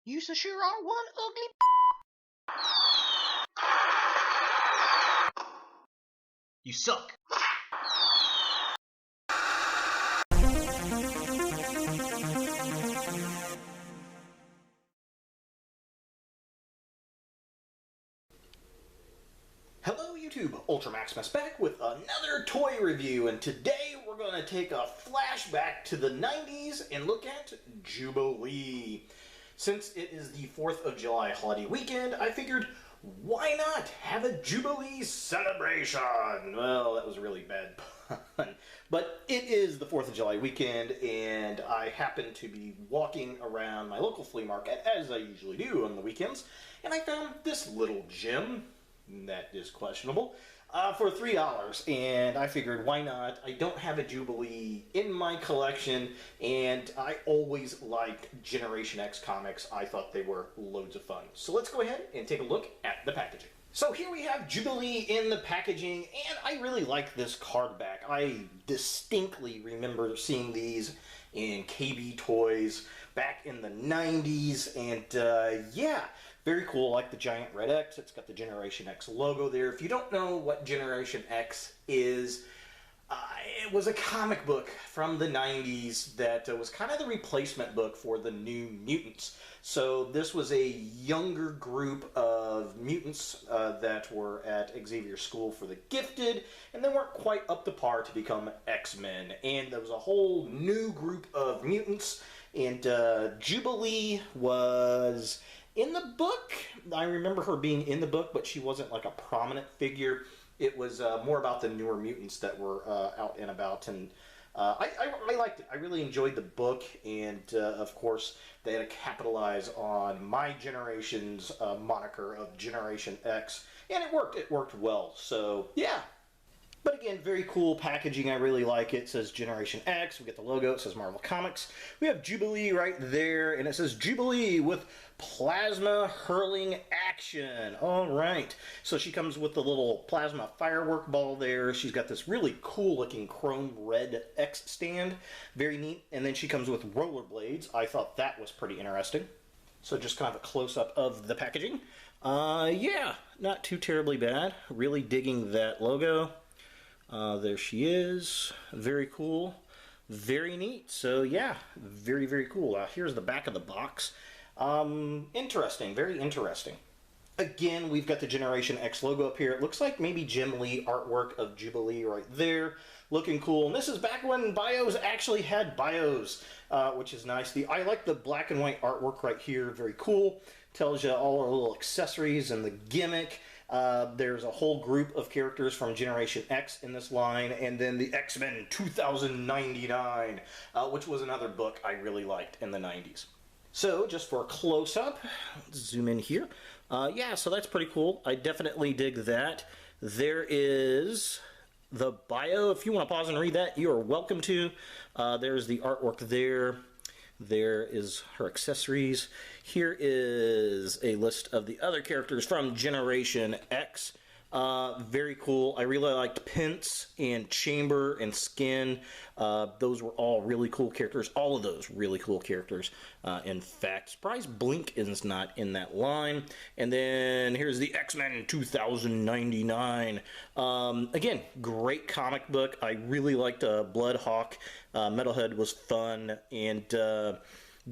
You sure are one ugly. You suck. Hello YouTube, Ultramaximus back with another toy review, and today we're going to take a flashback to the 90s and look at Jubilee. Since it is the 4th of July holiday weekend, I figured, why not have a Jubilee celebration? Well, that was a really bad pun. But it is the 4th of July weekend, and I happen to be walking around my local flea market, as I usually do on the weekends, and I found this little gem that is questionable, for $3, and I figured, why not? I don't have a Jubilee in my collection, and I always liked Generation X comics. I thought they were loads of fun. So let's go ahead and take a look at the packaging. So here we have Jubilee in the packaging, and I really like this card back. I distinctly remember seeing these in KB Toys back in the 90s, and yeah, very cool. I like the giant red X. It's got the Generation X logo there. If you don't know what Generation X is, it was a comic book from the 90s that was kind of the replacement book for the New Mutants. So this was a younger group of mutants that were at Xavier School for the Gifted, and they weren't quite up to par to become X-Men. And there was a whole new group of mutants, and Jubilee was in the book. I remember her being in the book, but she wasn't like a prominent figure. It was more about the newer mutants that were out and about, and I liked it. I really enjoyed the book, and of course they had to capitalize on my generation's moniker of Generation X, and it worked. It worked well. So yeah. But again, very cool packaging. I really like it. It says Generation X. We get the logo. It says Marvel Comics. We have Jubilee right there, and it says Jubilee with plasma hurling action. All right. So she comes with the little plasma firework ball there. She's got this really cool-looking chrome red X stand. Very neat. And then she comes with rollerblades. I thought that was pretty interesting. So just kind of a close-up of the packaging. Yeah, not too terribly bad. Really digging that logo. There she is. Very cool. Very neat. So yeah, very, very cool. Here's the back of the box. Interesting. Very interesting. Again, we've got the Generation X logo up here. It looks like maybe Jim Lee artwork of Jubilee right there. Looking cool. And this is back when bios actually had bios, which is nice. I like the black and white artwork right here. Very cool. Tells you all our little accessories and the gimmick. There's a whole group of characters from Generation X in this line, and then the X-Men 2099, which was another book I really liked in the 90s. So, just for a close-up, zoom in here. Yeah, so that's pretty cool. I definitely dig that. There is the bio. If you want to pause and read that, you are welcome to. There's the artwork there. There is her accessories. Here is a list of the other characters from Generation X. Very cool. I really liked Pence and Chamber and Skin. Those were all really cool characters. All of those really cool characters. In fact, surprised Blink is not in that line. And then here's the X-Men 2099. Again, great comic book. I really liked Bloodhawk. Metalhead was fun. And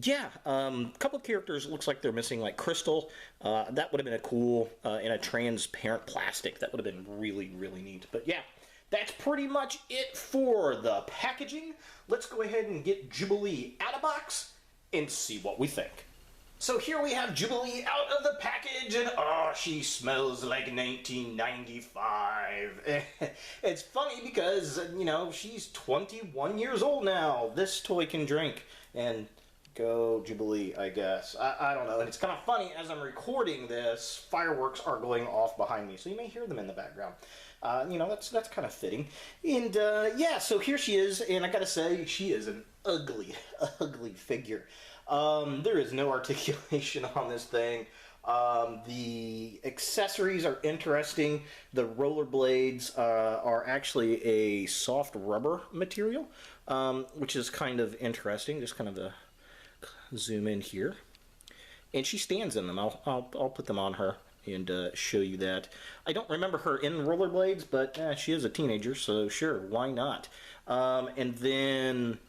yeah, a couple of characters looks like they're missing, like Crystal. That would have been a cool, in a transparent plastic. That would have been really, really neat. But yeah, that's pretty much it for the packaging. Let's go ahead and get Jubilee out of box and see what we think. So here we have Jubilee out of the package, and oh, she smells like 1995. It's funny because, you know, she's 21 years old now. This toy can drink, and go Jubilee, I guess. I don't know. And it's kind of funny, as I'm recording this, fireworks are going off behind me, so you may hear them in the background. You know, that's kind of fitting. And yeah, so here she is, and I gotta say, she is an ugly, ugly figure. There is no articulation on this thing. The accessories are interesting. The rollerblades are actually a soft rubber material, which is kind of interesting. Just kind of a zoom in here. and she stands in them. I'll put them on her and show you that. I don't remember her in rollerblades, but she is a teenager, so sure, why not? And then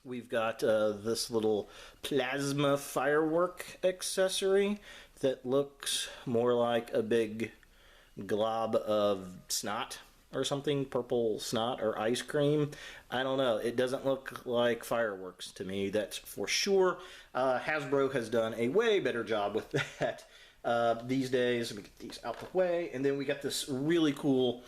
we've got this little plasma firework accessory that looks more like a big glob of snot or something, purple snot or ice cream. I don't know. It doesn't look like fireworks to me, that's for sure. Hasbro has done a way better job with that these days. Let me get these out the way. And then we got this really cool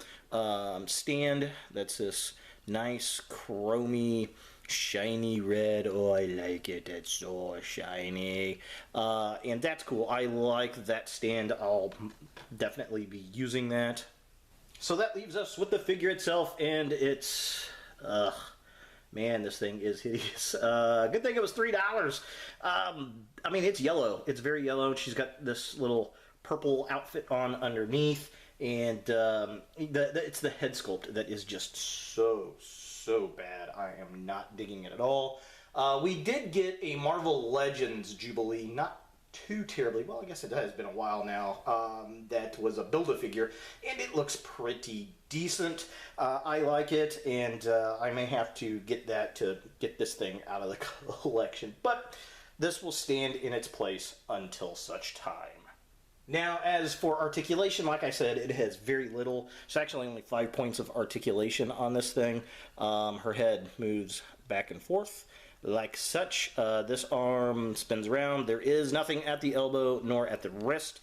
stand that's this nice chromy shiny red. Oh, I like it. It's so shiny. And that's cool. I like that stand. I'll definitely be using that. So that leaves us with the figure itself, and it's, man, this thing is hideous. Good thing it was $3. I mean, it's yellow. It's very yellow. She's got this little purple outfit on underneath, and it's the head sculpt that is just so bad. I am not digging it at all. We did get a Marvel Legends Jubilee, not too terribly, well, I guess it has been a while now, that was a Build-A-Figure, and it looks pretty decent. I like it, and I may have to get that to get this thing out of the collection, but this will stand in its place until such time. Now, as for articulation, like I said, it has very little. It's actually only 5 points of articulation on this thing. Her head moves back and forth like such. This arm spins around. There is nothing at the elbow nor at the wrist.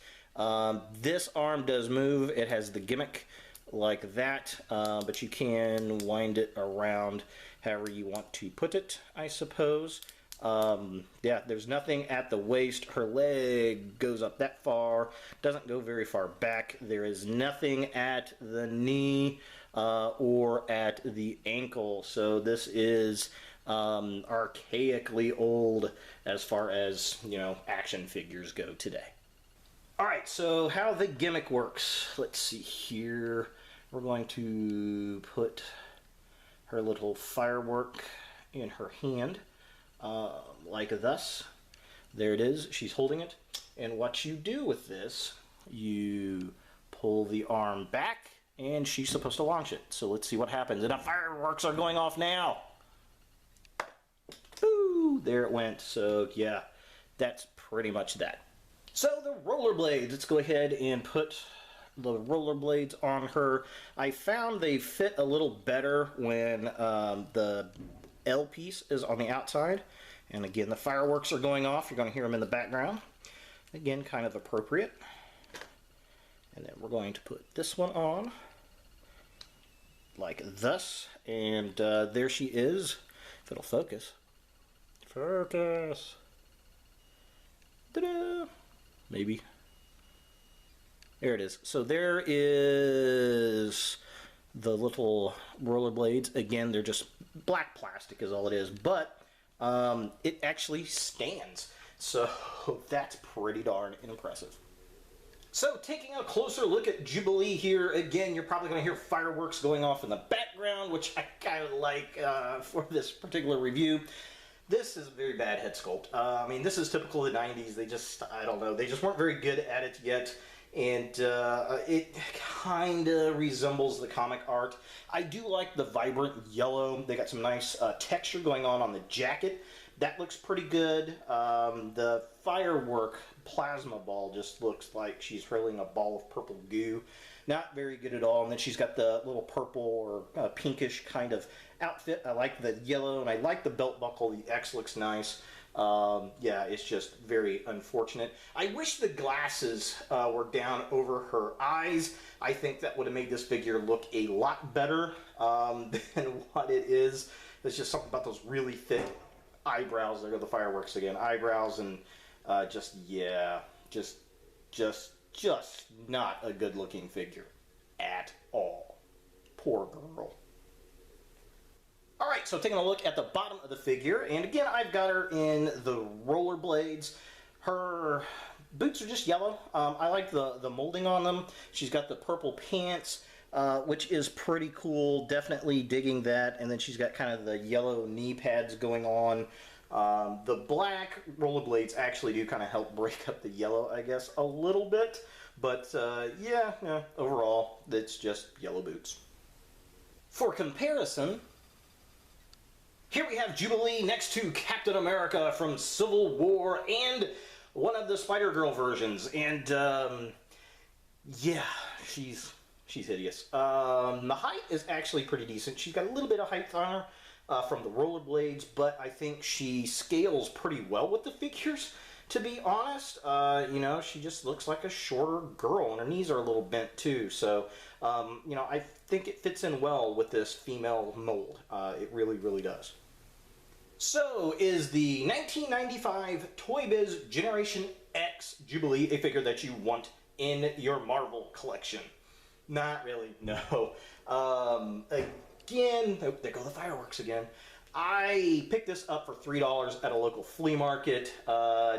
This arm does move. It has the gimmick like that, but you can wind it around however you want to put it, I suppose. Yeah, there's nothing at the waist. Her leg goes up that far, doesn't go very far back. There is nothing at the knee or at the ankle, so this is archaically old as far as, you know, action figures go today. Alright, so how the gimmick works. Let's see here. We're going to put her little firework in her hand, like thus. There it is. She's holding it. And what you do with this, you pull the arm back, and she's supposed to launch it. So let's see what happens. And the fireworks are going off now. Boo! There it went. So yeah, that's pretty much that. So the rollerblades. Let's go ahead and put the rollerblades on her. I found they fit a little better when the L piece is on the outside. And again, the fireworks are going off. You're going to hear them in the background. Again, kind of appropriate. And then we're going to put this one on like thus. And there she is. If it'll focus. Focus. Ta-da! Maybe. There it is. So there is the little rollerblades. Again, they're just black plastic is all it is. But it actually stands. So that's pretty darn impressive. So taking a closer look at Jubilee here, again, you're probably going to hear fireworks going off in the background, which I kind of like for this particular review. This is a very bad head sculpt. I mean, this is typical of the 90s. They just, I don't know, they just weren't very good at it yet. And it kind of resembles the comic art. I do like the vibrant yellow. They got some nice texture going on the jacket. That looks pretty good. The firework plasma ball just looks like she's hurling a ball of purple goo. Not very good at all. And then she's got the little purple or pinkish kind of outfit. I like the yellow, and I like the belt buckle. The X looks nice. Yeah, it's just very unfortunate. I wish the glasses were down over her eyes. I think that would have made this figure look a lot better than what it is. There's just something about those really thick eyebrows. There go the fireworks again. Eyebrows and just, yeah, just not a good looking figure at all. Poor girl. Alright, so taking a look at the bottom of the figure, and again, I've got her in the rollerblades. Her boots are just yellow. I like the molding on them. She's got the purple pants, which is pretty cool. Definitely digging that. And then she's got kind of the yellow knee pads going on The black rollerblades actually do kind of help break up the yellow, I guess, a little bit. But yeah, overall, it's just yellow boots. For comparison, here we have Jubilee next to Captain America from Civil War and one of the Spider-Girl versions. And yeah, she's hideous. The height is actually pretty decent. She's got a little bit of height on her from the rollerblades, but I think she scales pretty well with the figures. To be honest, you know, she just looks like a shorter girl, and her knees are a little bent too. So, you know, I think it fits in well with this female mold. It really, really does. So, is the 1995 Toy Biz Generation X Jubilee a figure that you want in your Marvel collection? Not really, no. Again, oh, there go the fireworks again. I picked this up for $3 at a local flea market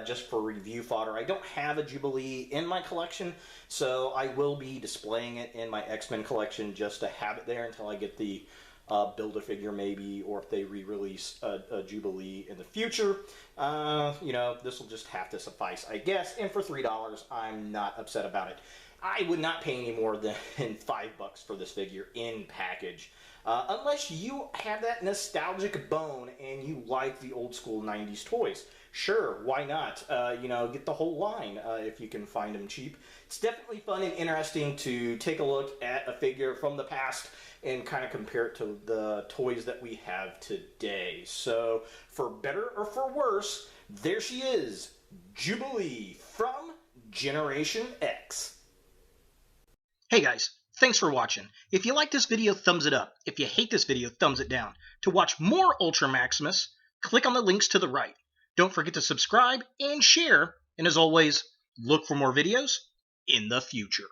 just for review fodder. I don't have a Jubilee in my collection, so I will be displaying it in my X-Men collection just to have it there until I get the Build-A-Figure maybe, or if they re-release a Jubilee in the future. You know, this will just have to suffice, I guess, and for $3, I'm not upset about it. I would not pay any more than $5 for this figure in package. Unless you have that nostalgic bone and you like the old school 90s toys. Sure, why not? You know, get the whole line if you can find them cheap. It's definitely fun and interesting to take a look at a figure from the past and kind of compare it to the toys that we have today. So, for better or for worse, there she is, Jubilee from Generation X. Hey guys, thanks for watching. If you like this video, thumbs it up. If you hate this video, thumbs it down. To watch more Ultra Maximus, click on the links to the right. Don't forget to subscribe and share. And as always, look for more videos in the future.